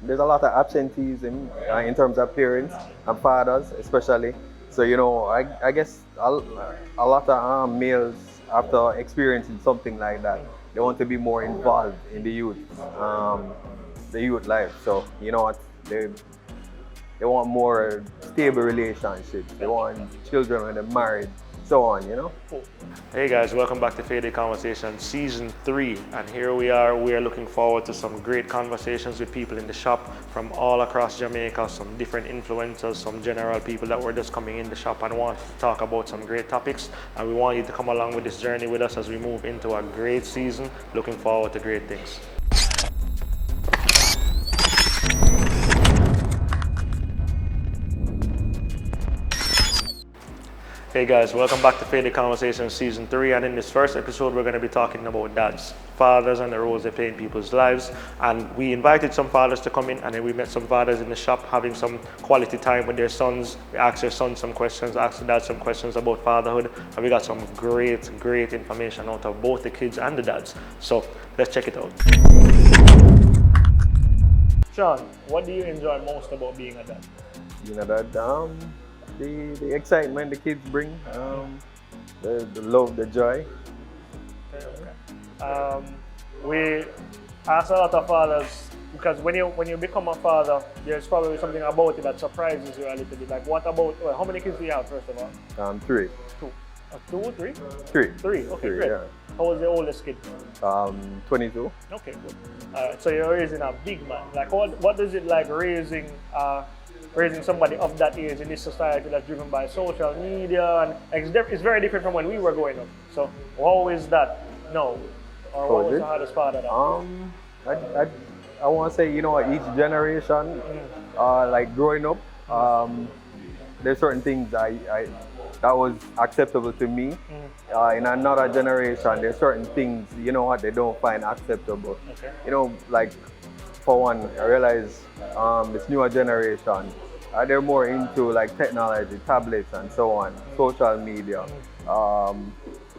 there's a lot of absenteeism in terms of parents and fathers, especially. So I guess a lot of males, after experiencing something like that, they want to be more involved in the youth life. So you know what, they want more stable relationships. They want children when they're married, so on. Hey guys, welcome back to Fathersday Conversation Season 3, and here we are looking forward to some great conversations with people in the shop from all across Jamaica, some different influencers, some general people that were just coming in the shop and want to talk about some great topics, and we want you to come along with this journey with us as we move into a great season. Looking forward to great things. Hey guys, welcome back to Fathersday Conversation Season 3, and in this first episode we're going to be talking about dads, fathers, and the roles they play in people's lives. And we invited some fathers to come in, and then we met some fathers in the shop having some quality time with their sons. We asked their sons some questions, asked the dads some questions about fatherhood, and we got some great information out of both the kids and the dads. So let's check it out. Sean, what do you enjoy most about being a dad? Being a dad, the excitement the kids bring, the love, the joy. Okay. We ask a lot of fathers, because when you become a father, there's probably something about it that surprises you a little bit. Like, what about, how many kids do you have, first of all? 3. 2. 2, 3? 3. 3, okay, 3, great. yeah. How old is the oldest kid? 22. Okay, good. So you're raising a big man. Like, what is it like raising somebody of that age in this society that's driven by social media, and it's very different from when we were growing up. So how is that now? Or what was the hardest part of that? I want to say, each generation, like growing up, there's certain things that was acceptable to me. In another generation, there's certain things, they don't find acceptable. Okay. Like, for one, I realize this newer generation, they're more into like technology, tablets and so on, social media.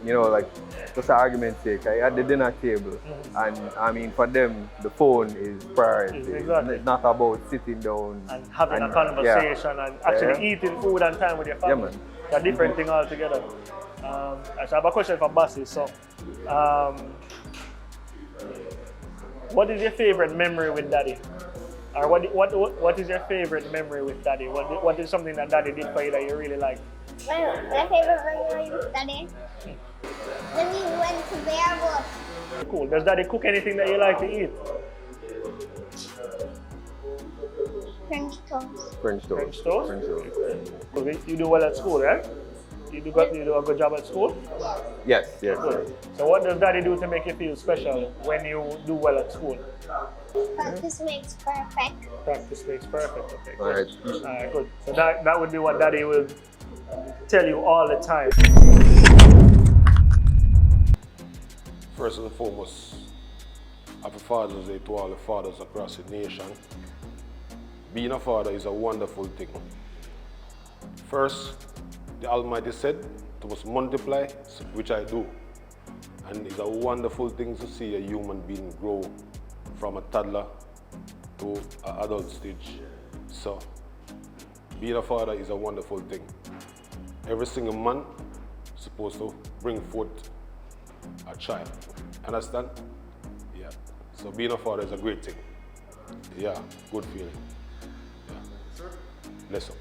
Like, just an argument's sake, at the dinner table, and I mean, for them, the phone is priority. Exactly. It's not about sitting down and having a conversation and actually eating food and time with your family. Yeah, man. It's a different thing altogether. So I have a question for Bassi. So, what is your favorite memory with Daddy? Or what is your favorite memory with Daddy? What is something that Daddy did for you that you really like? My favorite memory with Daddy? When we went to Barber. Cool. Does Daddy cook anything that you like to eat? French toast. French toast. French toast? French toast. Okay. You do well at school, right? You do a good job at school? Yes. Good. So what does Daddy do to make you feel special when you do well at school? Practice makes perfect. Practice makes perfect. Okay, good. All right, good. So that would be what Daddy will tell you all the time. First and foremost, happy Father's Day to all the fathers across the nation. Being a father is a wonderful thing. First, the Almighty said to us multiply, which I do. And it's a wonderful thing to see a human being grow from a toddler to an adult stage. So, being a father is a wonderful thing. Every single man is supposed to bring forth a child. Understand? Yeah. So being a father is a great thing. Yeah, good feeling. Yeah. Bless up.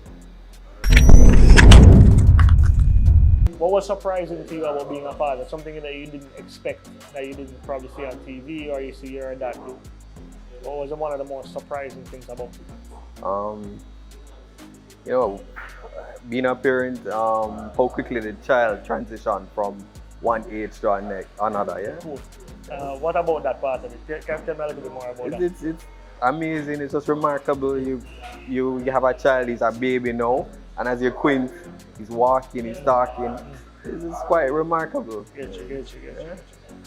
What was surprising to you about being a father? Something that you didn't expect, that you didn't probably see on TV or you see your dad do? What was one of the most surprising things about it? Being a parent, how quickly the child transition from one age to another, yeah? Cool. What about that part of it? Can you tell me a little bit more about that? It's amazing, it's just remarkable. You have a child, he's a baby now, and as you quint, he's walking, he's talking. It's quite remarkable. Get you.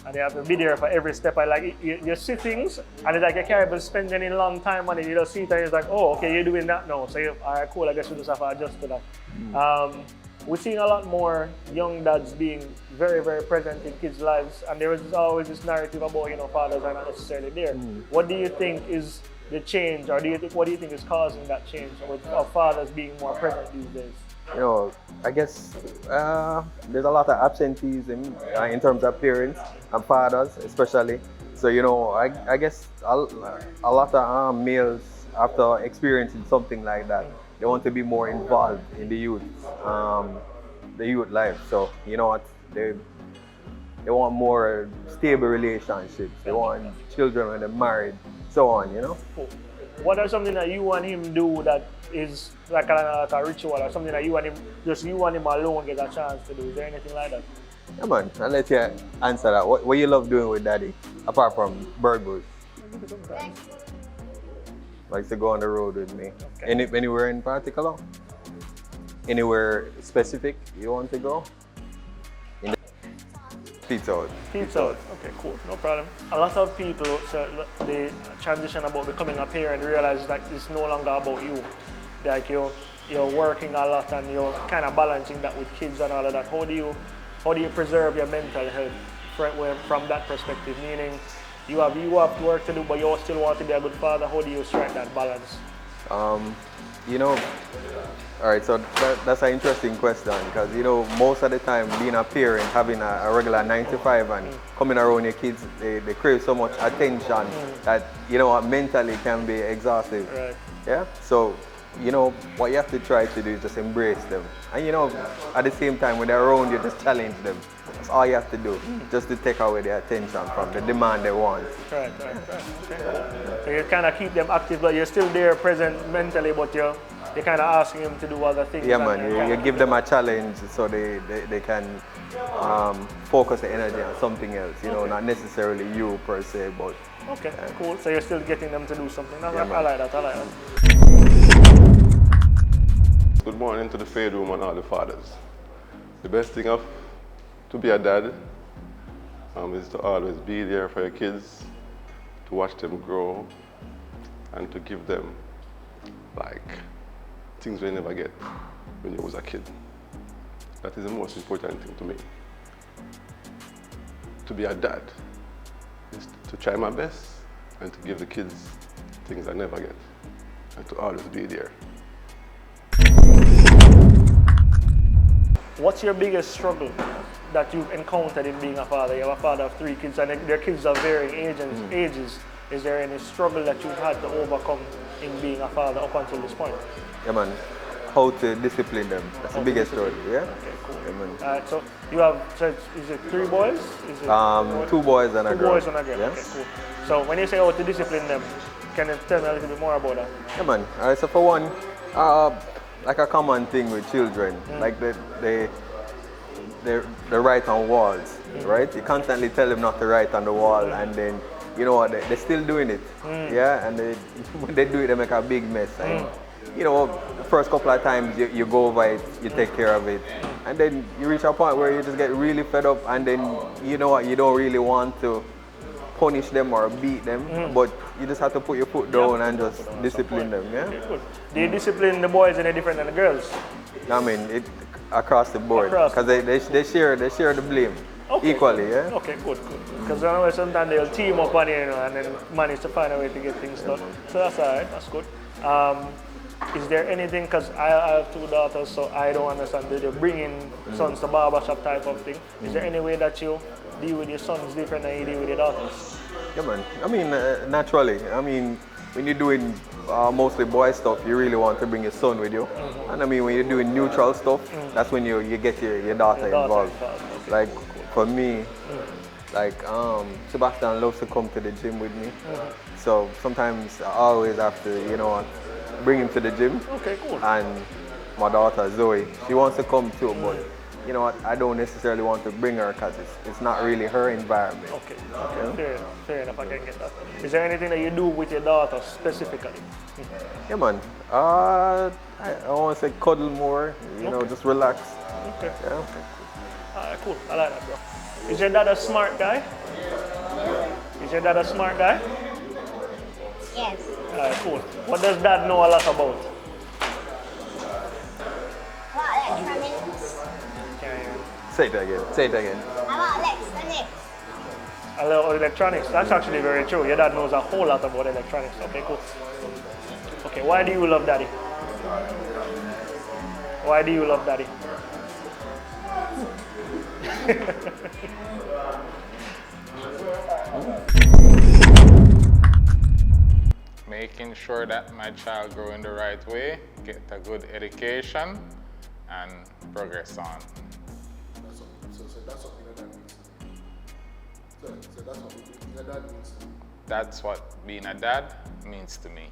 And you have to be there for every step. I like you see things, and it's like you can't even spend any long time on it. You just see it and it's like, oh, okay, you're doing that now. So all right, cool. I guess you just have to adjust to that. We're seeing a lot more young dads being very, very present in kids' lives, and there is always this narrative about, fathers are not necessarily there. What do you think is the change, or what do you think is causing that change with fathers being more present these days? You know, I guess there's a lot of absenteeism in terms of parents and fathers, especially. So, you know, I guess a lot of males, after experiencing something like that, they want to be more involved in the youth life. So, you know what, they want more stable relationships. They want children when they're married, so on, you know. What are something that you want him do that is like a ritual, or something that you want him alone get a chance to do? Is there anything like that? Yeah, man, I'll let you answer that. What you love doing with daddy, apart from burgers? Likes to go on the road with me. Okay. Anywhere in particular? Anywhere specific you want to go? Pizza Hut. Pizza Hut. Okay, cool, no problem. A lot of people, so they transition about becoming a parent, realize that it's no longer about you. Like you're working a lot and you're kind of balancing that with kids and all of that. How do you preserve your mental health from that perspective? Meaning you have work to do, but you still want to be a good father. How do you strike that balance? You know, all right, so that's an interesting question, because, you know, most of the time being a parent, having a regular 9 to 5 and coming around your kids, they crave so much attention that, you know, mentally can be exhaustive. Right. Yeah, so, you know, what you have to try to do is just embrace them. And, you know, at the same time, when they're around you, just challenge them. That's all you have to do, just to take away their attention from the demand they want. Right. Okay. So you kind of keep them active, but you're still there present mentally, but you're kind of asking them to do other things. Yeah, man, you give them a challenge so they can focus the energy on something else, you know, not necessarily you per se, but... Okay, cool. So you're still getting them to do something. I like that. Good morning to the Fade Room and all the fathers. The best thing of to be a dad is to always be there for your kids, to watch them grow, and to give them like things you never get when you was a kid. That is the most important thing to me. To be a dad is to try my best and to give the kids things I never get, and to always be there. What's your biggest struggle that you've encountered in being a father? You have a father of 3 kids and their kids are varying ages. Is there any struggle that you've had to overcome in being a father up until this point? Yeah, man, how to discipline them. That's the biggest struggle, yeah? Okay, cool. Yeah, man. Alright, so you have, is it 3 boys? Is it 2 boys and a girl. 2 boys and a girl, Yes. okay, cool. So when you say how to discipline them, can you tell me a little bit more about that? Yeah, man. All right, so for one, like a common thing with children, like they write on walls, right? You constantly tell them not to write on the wall, and then, you know what, they're still doing it, yeah? And when they do it, they make a big mess. And, you know, the first couple of times you go over it, you take care of it, and then you reach a point where you just get really fed up, and then, you know what, you don't really want to punish them or beat them, but you just have to put your foot down and just discipline them, yeah? Okay, good. Do you discipline the boys any different than the girls? I mean, it across the board, because they share the blame equally, yeah? Okay, good. Because I know sometimes they'll team up on you, and then manage to find a way to get things done. So that's all right, that's good. Is there anything, because I have 2 daughters, so I don't understand, they're bringing sons to barbershop type of thing. Is there any way that you deal with your sons different than you deal with your daughters? Yeah, man. I mean, naturally. I mean, when you're doing mostly boy stuff, you really want to bring your son with you. And I mean, when you're doing neutral stuff, that's when you get your daughter involved. Okay. Like, for me, like, Sebastian loves to come to the gym with me. So sometimes I always have to, you know, bring him to the gym. Okay, cool. And my daughter, Zoe, she wants to come too, but you know what, I don't necessarily want to bring her because it's not really her environment. Okay. Fair enough, I can get that. Is there anything that you do with your daughter specifically? Yeah, man. I want to say cuddle more, you know, just relax. Okay. Yeah. Alright, cool. I like that, bro. Is your dad a smart guy? Yes. Alright, cool. What does dad know a lot about? About electronics. Say it again. About electronics. A little electronics. That's actually very true. Your dad knows a whole lot about electronics. Okay, cool. Okay, why do you love daddy? Why do you love daddy? Making sure that my child grow in the right way, get a good education, and progress on. So that's what your dad means to me. So that's what your dad means to me. That's what being a dad means to me.